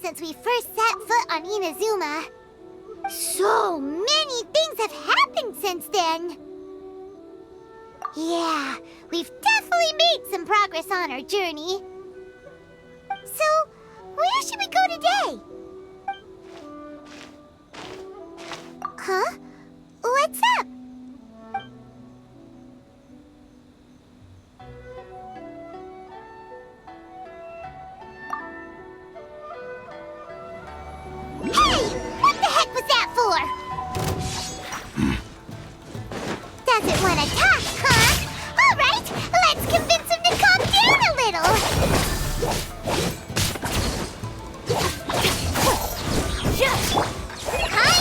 since we first set foot on Inazuma. So many things have happened since then. Yeah, we've definitely made some progress on our journey. So, where should we go today? Huh? What's up? Hey! What the heck was that for? Doesn't want to talk, huh? All right, let's convince him to calm down a little. Hi!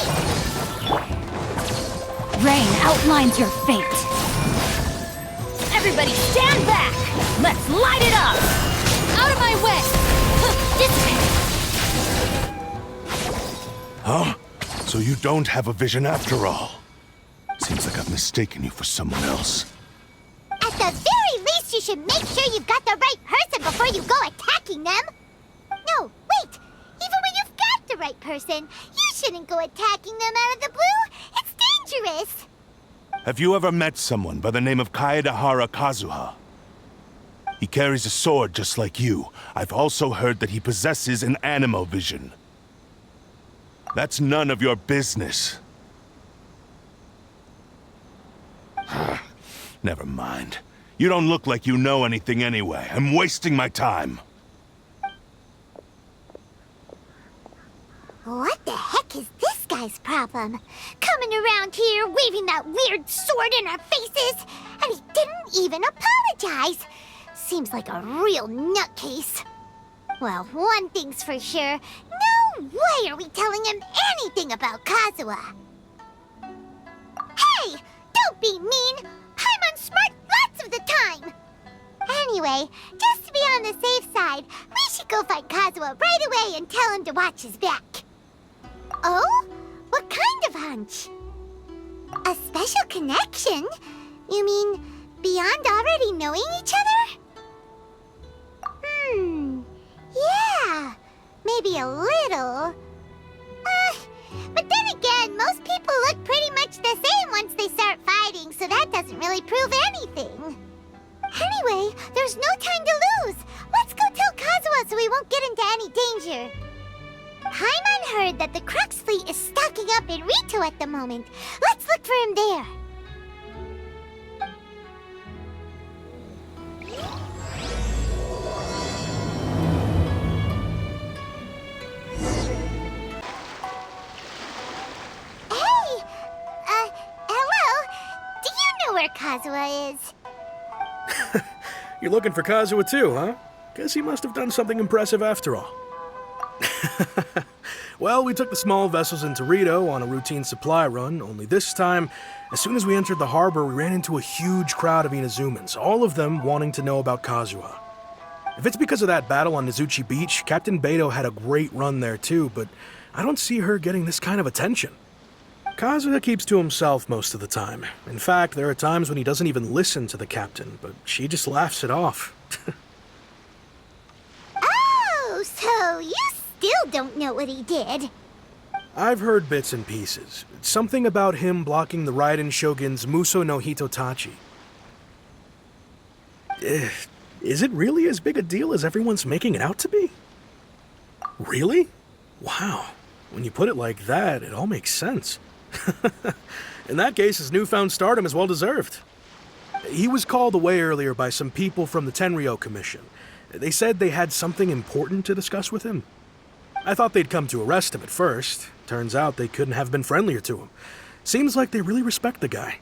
Rain outlines your fate. Everybody stand back! Let's light it up! Out of my way! This way! Huh? So you don't have a vision after all? Seems like I've mistaken you for someone else. At the very least, you should make sure you've got the right person before you go attacking them. No, wait! Even when you've got the right person, you shouldn't go attacking them out of the blue. It's dangerous. Have you ever met someone by the name of Kaedahara Kazuha? He carries a sword just like you. I've also heard that he possesses an animo vision. That's none of your business. Never mind. You don't look like you know anything anyway. I'm wasting my time. What the heck is this guy's problem? Coming around here, waving that weird sword in our faces, and he didn't even apologize. Seems like a real nutcase. Well, one thing's for sure. No way are we telling him anything about Kazuha. Hey! Don't be mean! I'm unsmart lots of the time! Anyway, just to be on the safe side, we should go find Kazuha right away and tell him to watch his back. Oh? What kind of hunch? A special connection? You mean beyond already knowing each other? Yeah, maybe a little. But then again, most people look pretty much the same once they start fighting, so that doesn't really prove anything. Anyway, there's no time to lose. Let's go tell Kazuha so we won't get into any danger. Paimon heard that the Crux fleet is stocking up in Rito at the moment. Let's look for him there. Where Kazuha is. You're looking for Kazuha too, huh? Guess he must have done something impressive after all. Well, we took the small vessels into Rito on a routine supply run, only this time, as soon as we entered the harbor, we ran into a huge crowd of Inazumans, all of them wanting to know about Kazuha. If it's because of that battle on Nizuchi Beach, Captain Beto had a great run there too, but I don't see her getting this kind of attention. Kazuha keeps to himself most of the time. In fact, there are times when he doesn't even listen to the captain, but she just laughs it off. Oh, so you still don't know what he did? I've heard bits and pieces. Something about him blocking the Raiden Shogun's Muso no Hitotachi. Is it really as big a deal as everyone's making it out to be? Really? Wow. When you put it like that, it all makes sense. In that case, his newfound stardom is well deserved. He was called away earlier by some people from the Tenryou Commission. They said they had something important to discuss with him. I thought they'd come to arrest him at first. Turns out they couldn't have been friendlier to him. Seems like they really respect the guy.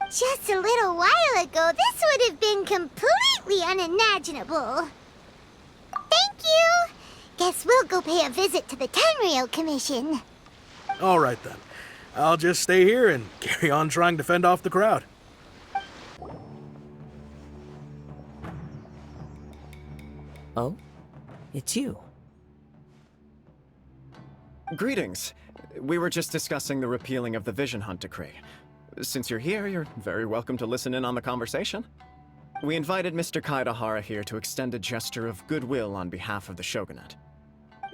Just a little while ago, this would have been completely unimaginable. Thank you! Guess we'll go pay a visit to the Tenryou Commission. All right then. I'll just stay here and carry on trying to fend off the crowd. Oh? It's you. Greetings. We were just discussing the repealing of the Vision Hunt Decree. Since you're here, you're very welcome to listen in on the conversation. We invited Mr. Kaedahara here to extend a gesture of goodwill on behalf of the Shogunate.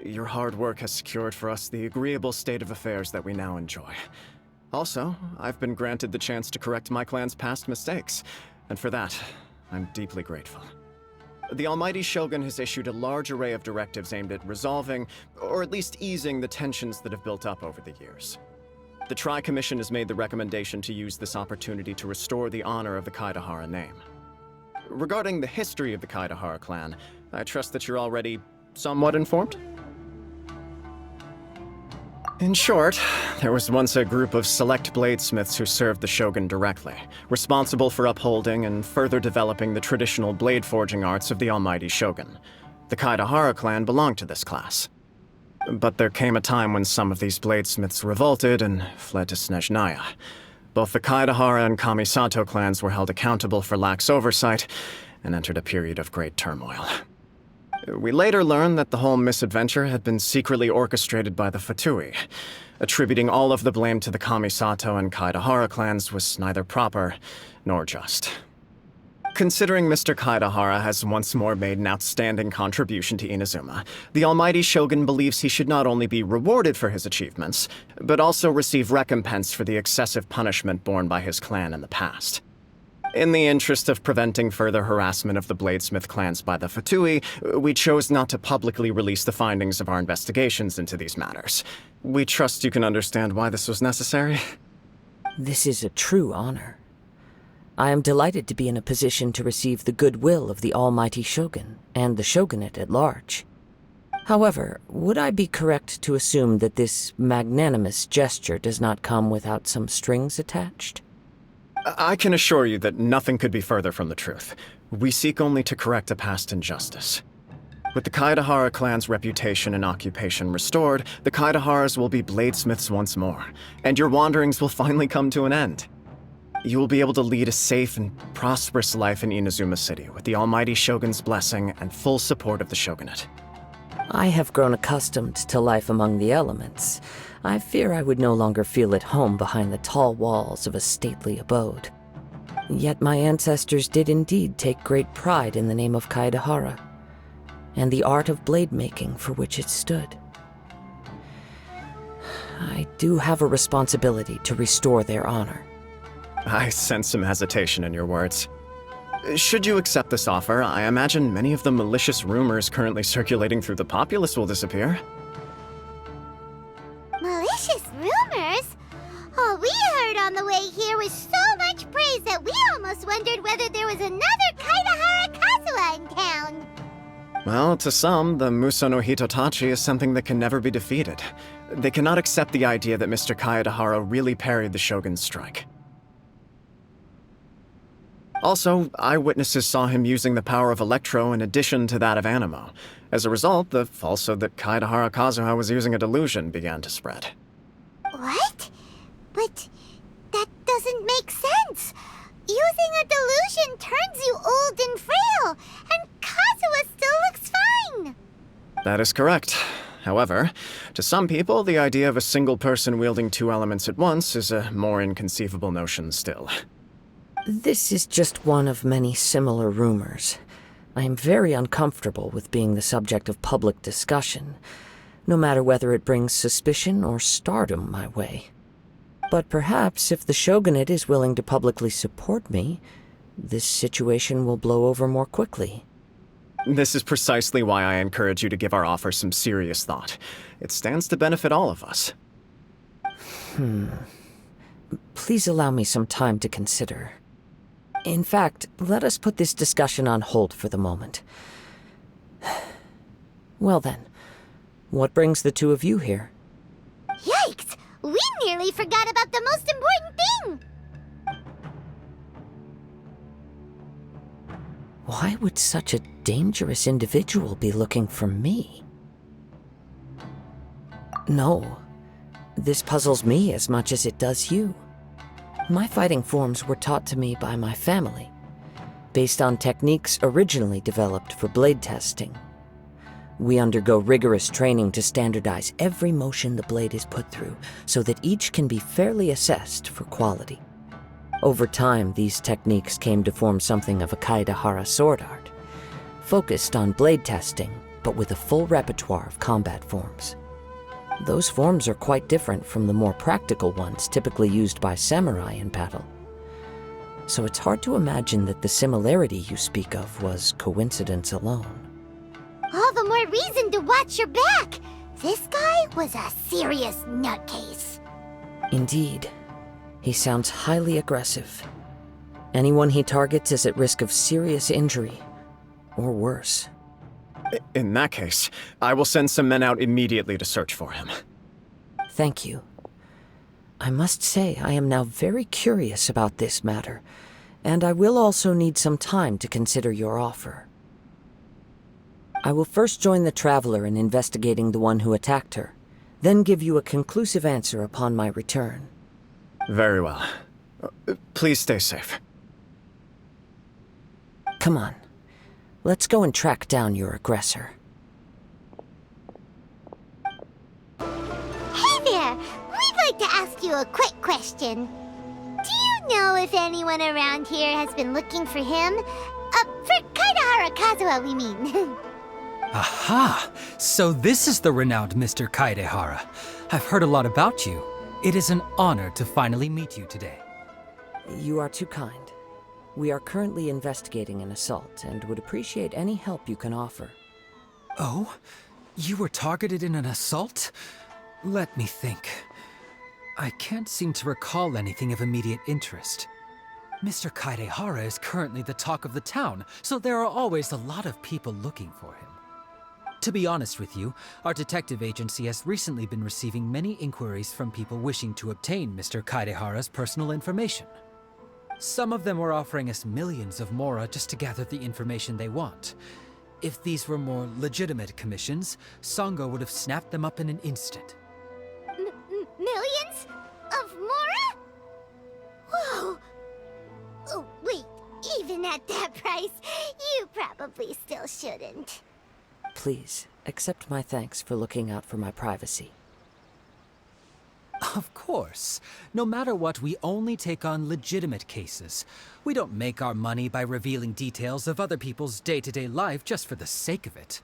Your hard work has secured for us the agreeable state of affairs that we now enjoy. Also, I've been granted the chance to correct my clan's past mistakes, and for that, I'm deeply grateful. The Almighty Shogun has issued a large array of directives aimed at resolving, or at least easing, the tensions that have built up over the years. The Tri-Commission has made the recommendation to use this opportunity to restore the honor of the Kaedahara name. Regarding the history of the Kaedahara clan, I trust that you're already somewhat informed? In short, there was once a group of select bladesmiths who served the Shogun directly, responsible for upholding and further developing the traditional blade forging arts of the Almighty Shogun. The Kaedahara clan belonged to this class. But there came a time when some of these bladesmiths revolted and fled to Snezhnaya. Both the Kaedahara and Kamisato clans were held accountable for lax oversight and entered a period of great turmoil. We later learned that the whole misadventure had been secretly orchestrated by the Fatui. Attributing all of the blame to the Kamisato and Kaedahara clans was neither proper nor just. Considering Mr. Kaedahara has once more made an outstanding contribution to Inazuma, the Almighty Shogun believes he should not only be rewarded for his achievements, but also receive recompense for the excessive punishment borne by his clan in the past. In the interest of preventing further harassment of the Bladesmith clans by the Fatui, we chose not to publicly release the findings of our investigations into these matters. We trust you can understand why this was necessary. This is a true honor. I am delighted to be in a position to receive the goodwill of the Almighty Shogun and the Shogunate at large. However, would I be correct to assume that this magnanimous gesture does not come without some strings attached? I can assure you that nothing could be further from the truth. We seek only to correct a past injustice. With the Kaedahara clan's reputation and occupation restored, the Kaedaharas will be bladesmiths once more, and your wanderings will finally come to an end. You will be able to lead a safe and prosperous life in Inazuma City with the Almighty Shogun's blessing and full support of the Shogunate. I have grown accustomed to life among the elements. I fear I would no longer feel at home behind the tall walls of a stately abode. Yet my ancestors did indeed take great pride in the name of Kaedahara, and the art of blade making for which it stood. I do have a responsibility to restore their honor. I sense some hesitation in your words. Should you accept this offer, I imagine many of the malicious rumors currently circulating through the populace will disappear. Malicious rumors? All we heard on the way here was so much praise that we almost wondered whether there was another Kaedahara Kazuha in town. Well, to some, the Muso no Hitotachi is something that can never be defeated. They cannot accept the idea that Mr. Kaedahara really parried the Shogun's strike. Also, eyewitnesses saw him using the power of Electro in addition to that of Animo. As a result, the falsehood that Kaedahara Kazuha was using a delusion began to spread. What? But that doesn't make sense. Using a delusion turns you old and frail, and Kazuha still looks fine. That is correct. However, to some people, the idea of a single person wielding two elements at once is a more inconceivable notion still. This is just one of many similar rumors. I am very uncomfortable with being the subject of public discussion, no matter whether it brings suspicion or stardom my way. But perhaps if the Shogunate is willing to publicly support me, this situation will blow over more quickly. This is precisely why I encourage you to give our offer some serious thought. It stands to benefit all of us. Please allow me some time to consider. In fact, let us put this discussion on hold for the moment. Well then, what brings the two of you here? Yikes! We nearly forgot about the most important thing! Why would such a dangerous individual be looking for me? No, this puzzles me as much as it does you. My fighting forms were taught to me by my family, based on techniques originally developed for blade testing. We undergo rigorous training to standardize every motion the blade is put through, so that each can be fairly assessed for quality. Over time, these techniques came to form something of a Kaedahara sword art, focused on blade testing but with a full repertoire of combat forms. Those forms are quite different from the more practical ones typically used by samurai in battle. So it's hard to imagine that the similarity you speak of was coincidence alone. All the more reason to watch your back. This guy was a serious nutcase. Indeed. He sounds highly aggressive. Anyone he targets is at risk of serious injury, or worse. In that case, I will send some men out immediately to search for him. Thank you. I must say I am now very curious about this matter, and I will also need some time to consider your offer. I will first join the Traveler in investigating the one who attacked her, then give you a conclusive answer upon my return. Very well. Please stay safe. Come on. Let's go and track down your aggressor. Hey there! We'd like to ask you a quick question. Do you know if anyone around here has been looking for him? For Kaidahara Kazuha, we mean. Aha! So this is the renowned Mr. Kaidehara. I've heard a lot about you. It is an honor to finally meet you today. You are too kind. We are currently investigating an assault and would appreciate any help you can offer. Oh? You were targeted in an assault? Let me think. I can't seem to recall anything of immediate interest. Mr. Kaidehara is currently the talk of the town, so there are always a lot of people looking for him. To be honest with you, our detective agency has recently been receiving many inquiries from people wishing to obtain Mr. Kaidehara's personal information. Some of them were offering us millions of mora just to gather the information they want. If these were more legitimate commissions, Sango would have snapped them up in an instant. Millions? Of mora? Whoa! Oh, wait, even at that price, you probably still shouldn't. Please, accept my thanks for looking out for my privacy. Of course. No matter what, we only take on legitimate cases. We don't make our money by revealing details of other people's day-to-day life just for the sake of it.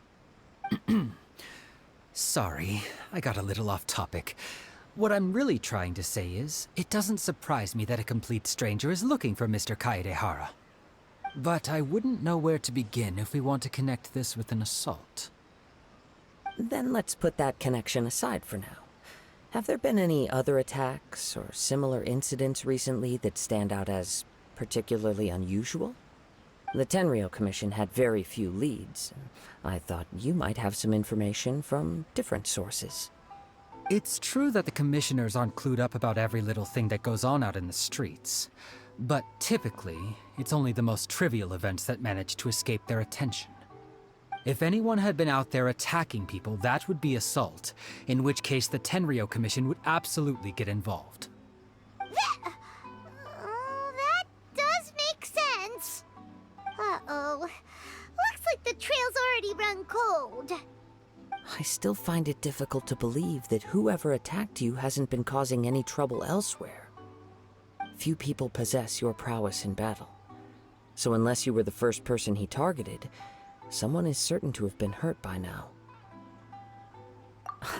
Sorry, I got a little off topic. What I'm really trying to say is, it doesn't surprise me that a complete stranger is looking for Mr. Kaidehara. But I wouldn't know where to begin if we want to connect this with an assault. Then let's put that connection aside for now. Have there been any other attacks or similar incidents recently that stand out as particularly unusual? The Tenryou Commission had very few leads. I thought you might have some information from different sources. It's true that the commissioners aren't clued up about every little thing that goes on out in the streets. But typically, it's only the most trivial events that manage to escape their attention. If anyone had been out there attacking people, that would be assault, in which case the Tenryou Commission would absolutely get involved. That does make sense. Uh-oh. Looks like the trail's already run cold. I still find it difficult to believe that whoever attacked you hasn't been causing any trouble elsewhere. Few people possess your prowess in battle. So unless you were the first person he targeted, someone is certain to have been hurt by now.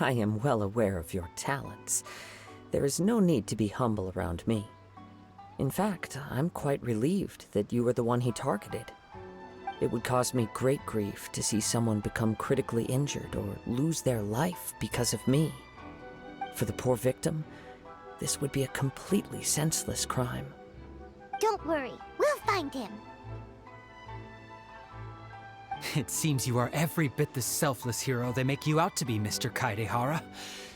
I am well aware of your talents. There is no need to be humble around me. In fact, I'm quite relieved that you were the one he targeted. It would cause me great grief to see someone become critically injured or lose their life because of me. For the poor victim, this would be a completely senseless crime. Don't worry, we'll find him. It seems you are every bit the selfless hero they make you out to be, Mr. Kaidehara.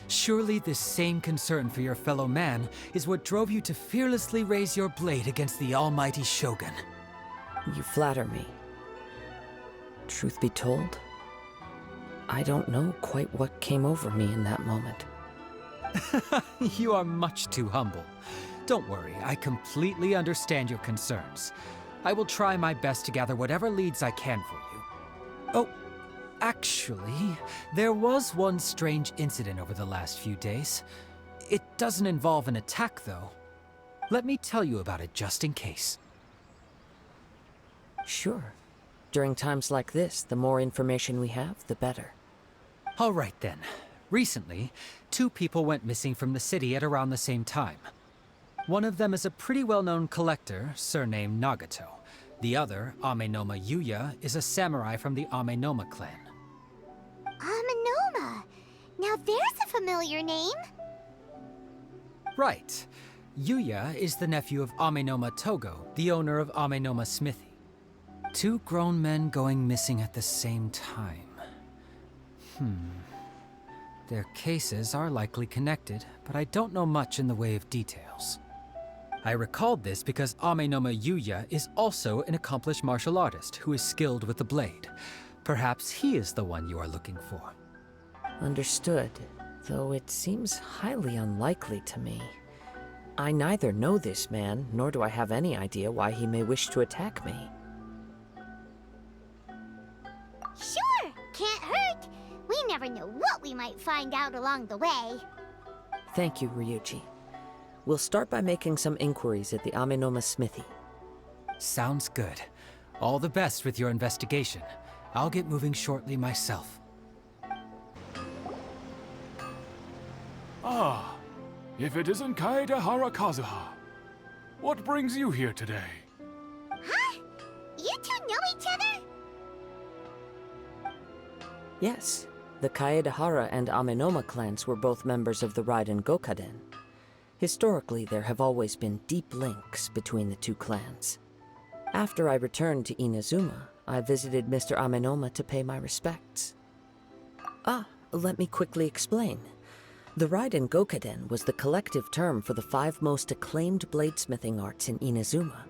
Surely this same concern for your fellow man is what drove you to fearlessly raise your blade against the almighty Shogun. You flatter me. Truth be told, I don't know quite what came over me in that moment. You are much too humble. Don't worry, I completely understand your concerns. I will try my best to gather whatever leads I can for you. Oh, actually, there was one strange incident over the last few days. It doesn't involve an attack, though. Let me tell you about it just in case. Sure. during times like this, the more information we have, the better. All right then. Recently, 2 people went missing from the city at around the same time. One of them is a pretty well-known collector, surnamed Nagato. The other, Amenoma Yuya, is a samurai from the Amenoma clan. Amenoma. Now there's a familiar name. Right. Yuya is the nephew of Amenoma Togo, the owner of Amenoma Smithy. 2 grown men going missing at the same time. Their cases are likely connected, but I don't know much in the way of details. I recalled this because Amenoma Yuya is also an accomplished martial artist who is skilled with the blade. Perhaps he is the one you are looking for. Understood, though it seems highly unlikely to me. I neither know this man, nor do I have any idea why he may wish to attack me. Sure, can't hurt. We never know what we might find out along the way. Thank you, Ryuji. We'll start by making some inquiries at the Amenoma Smithy. Sounds good. All the best with your investigation. I'll get moving shortly myself. Ah, if it isn't Kaedehara Kazuha. What brings you here today? Huh? You 2 know each other? Yes, the Kaedehara and Amenoma clans were both members of the Raiden Gokaden. Historically, there have always been deep links between the 2 clans. After I returned to Inazuma, I visited Mr. Amenoma to pay my respects. Let me quickly explain. The Raiden Gokaden was the collective term for the 5 most acclaimed bladesmithing arts in Inazuma.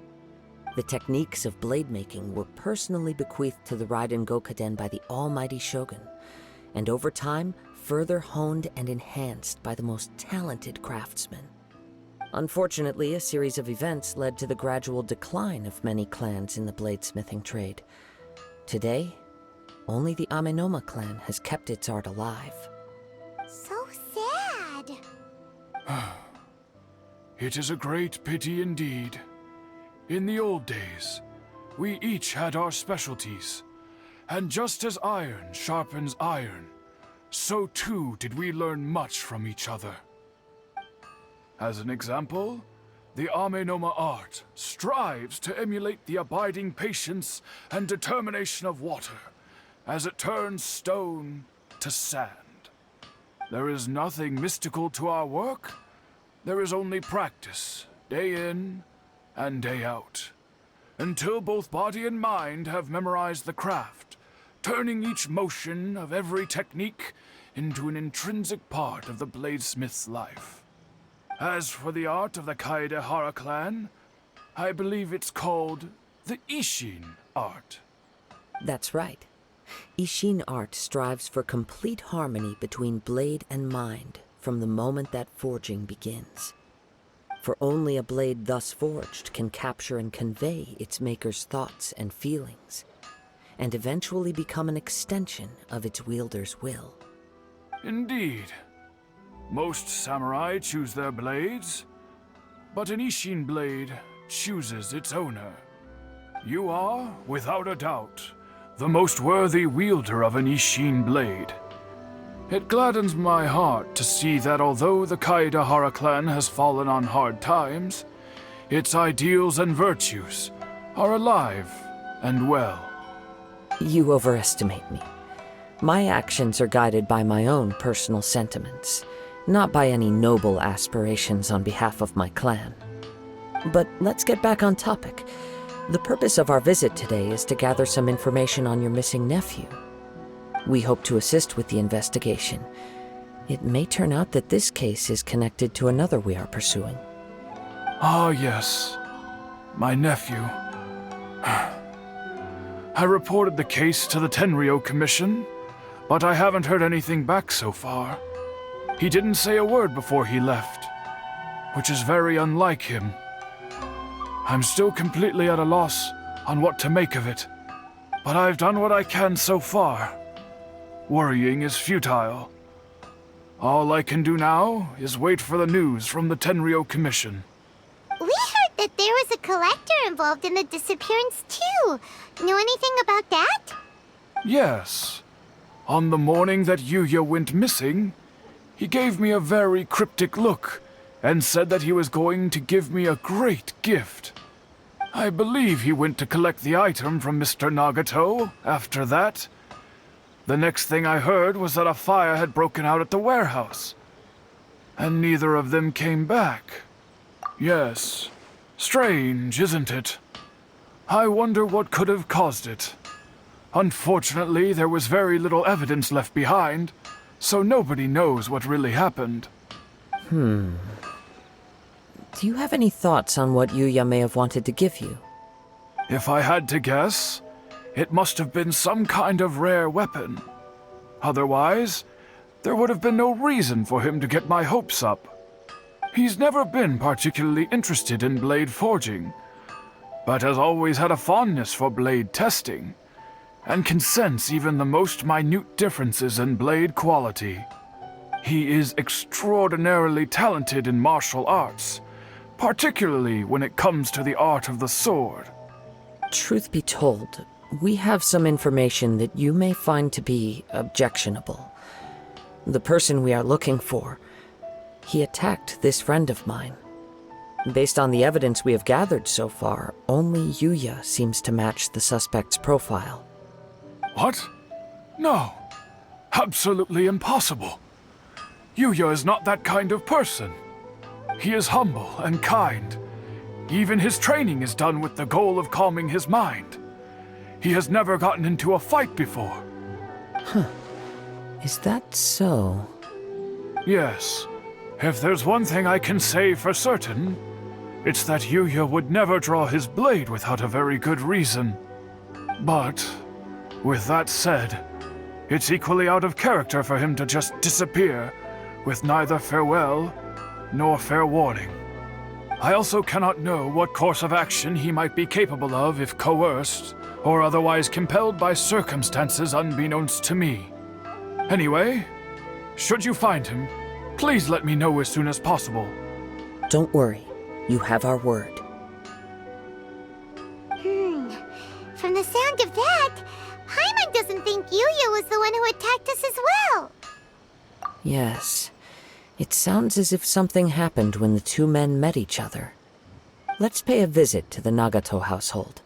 The techniques of blade making were personally bequeathed to the Raiden Gokaden by the almighty Shogun, and over time, further honed and enhanced by the most talented craftsmen. Unfortunately, a series of events led to the gradual decline of many clans in the bladesmithing trade. Today, only the Amenoma clan has kept its art alive. So sad. It is a great pity indeed. In the old days, we each had our specialties, and just as iron sharpens iron, so too did we learn much from each other. As an example, the Amenoma art strives to emulate the abiding patience and determination of water as it turns stone to sand. There is nothing mystical to our work. There is only practice, day in and day out, until both body and mind have memorized the craft, turning each motion of every technique into an intrinsic part of the bladesmith's life. As for the art of the Kaedehara clan, I believe it's called the Ishin art. That's right. Ishin art strives for complete harmony between blade and mind from the moment that forging begins. For only a blade thus forged can capture and convey its maker's thoughts and feelings, and eventually become an extension of its wielder's will. Indeed. Most samurai choose their blades, but an Ishin blade chooses its owner. You are, without a doubt, the most worthy wielder of an Ishin blade. It gladdens my heart to see that although the Kaedehara clan has fallen on hard times, its ideals and virtues are alive and well. You overestimate me. My actions are guided by my own personal sentiments, not by any noble aspirations on behalf of my clan. But let's get back on topic. The purpose of our visit today is to gather some information on your missing nephew. We hope to assist with the investigation. It may turn out that this case is connected to another we are pursuing. Ah, yes. My nephew. I reported the case to the Tenryo Commission, but I haven't heard anything back so far. He didn't say a word before he left, which is very unlike him. I'm still completely at a loss on what to make of it, but I've done what I can so far. Worrying is futile. All I can do now is wait for the news from the Tenryo Commission. We heard that there was a collector involved in the disappearance too. Know anything about that? Yes. On the morning that Yuya went missing, he gave me a very cryptic look and said that he was going to give me a great gift. I believe he went to collect the item from Mr. Nagato after that. The next thing I heard was that a fire had broken out at the warehouse, and neither of them came back. Yes, strange, isn't it? I wonder what could have caused it. Unfortunately, there was very little evidence left behind, so nobody knows what really happened. Do you have any thoughts on what Yuya may have wanted to give you? If I had to guess, it must have been some kind of rare weapon. Otherwise, there would have been no reason for him to get my hopes up. He's never been particularly interested in blade forging, but has always had a fondness for blade testing, and can sense even the most minute differences in blade quality. He is extraordinarily talented in martial arts, particularly when it comes to the art of the sword. Truth be told, we have some information that you may find to be objectionable. The person we are looking for, he attacked this friend of mine. Based on the evidence we have gathered so far, only Yuya seems to match the suspect's profile. What? No. Absolutely impossible. Yuya is not that kind of person. He is humble and kind. Even his training is done with the goal of calming his mind. He has never gotten into a fight before. Is that so? Yes. If there's one thing I can say for certain, it's that Yuya would never draw his blade without a very good reason. But, with that said, it's equally out of character for him to just disappear with neither farewell nor fair warning. I also cannot know what course of action he might be capable of if coerced or otherwise compelled by circumstances unbeknownst to me. Anyway, should you find him, please let me know as soon as possible. Don't worry, you have our word. From the sound of that, Paimon doesn't think Yuya was the one who attacked us as well. Yes, it sounds as if something happened when the two men met each other. Let's pay a visit to the Nagato household.